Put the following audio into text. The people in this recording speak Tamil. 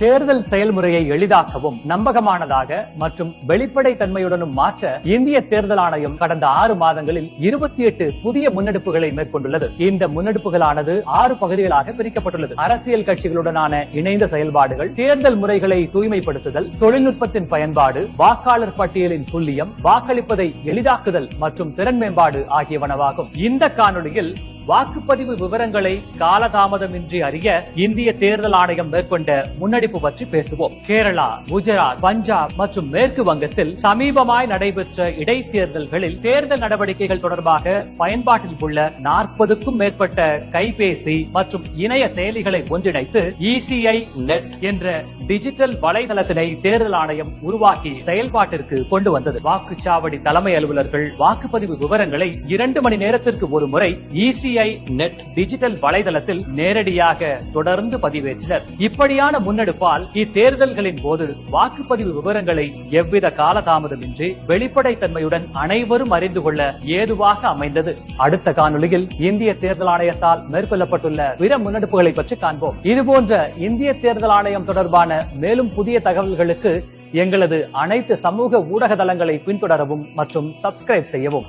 தேர்தல் செயல்முறையை எளிதாக்கவும் நம்பகமானதாக மற்றும் வெளிப்படை தன்மையுடனும் மாற்ற இந்திய தேர்தல் ஆணையம் கடந்த 6 மாதங்களில் 28 புதிய முன்னெடுப்புகளை மேற்கொண்டுள்ளது. இந்த முன்னெடுப்புகளானது 6 பகுதிகளாக பிரிக்கப்பட்டுள்ளது. அரசியல் கட்சிகளுடனான இணைந்த செயல்பாடுகள், தேர்தல் முறைகளை தூய்மைப்படுத்துதல், தொழில்நுட்பத்தின் பயன்பாடு, வாக்காளர் பட்டியலின் துல்லியம், வாக்களிப்பதை எளிதாக்குதல் மற்றும் திறன் மேம்பாடு ஆகியவனவாகும். இந்த காணொளியில் வாக்குப்பதிவு விவரங்களை காலதாமதமின்றி அறிய இந்திய தேர்தல் ஆணையம் மேற்கொண்ட முன்னெடுப்பு பற்றி பேசுவோம். கேரளா, குஜராத், பஞ்சாப் மற்றும் மேற்கு வங்கத்தில் சமீபமாய் நடைபெற்ற இடைத்தேர்தல்களில் தேர்தல் நடவடிக்கைகள் தொடர்பாக பயன்பாட்டில் உள்ள 40க்கும் மேற்பட்ட கைபேசி மற்றும் இணைய செயலிகளை ஒன்றிணைத்து ECI Net என்ற டிஜிட்டல் வலைதளத்தினை தேர்தல் ஆணையம் உருவாக்கி செயல்பாட்டிற்கு கொண்டு வந்தது. வாக்குச்சாவடி தலைமை அலுவலர்கள் வாக்குப்பதிவு விவரங்களை 2 மணி நேரத்திற்கு ஒரு முறை ECI Net டிஜிட்டல் வலைதளத்தில் நேரடியாக தொடர்ந்து பதிவேற்றினர். இப்படியான முன்னெடுப்பால் இத்தேர்தல்களின் போது வாக்குப்பதிவு விவரங்களை எவ்வித காலதாமதமின்றி வெளிப்படை தன்மையுடன் அனைவரும் அறிந்து கொள்ள ஏதுவாக அமைந்தது. அடுத்த காணொளியில் இந்திய தேர்தல் ஆணையத்தால் மேற்கொள்ளப்பட்டுள்ள பிற முன்னெடுப்புகளை பற்றி காண்போம். இதுபோன்ற இந்திய தேர்தல் ஆணையம் தொடர்பான மேலும் புதிய தகவல்களுக்கு எங்களது அனைத்து சமூக ஊடக தளங்களை பின்தொடரவும் மற்றும் சப்ஸ்கிரைப் செய்யவும்.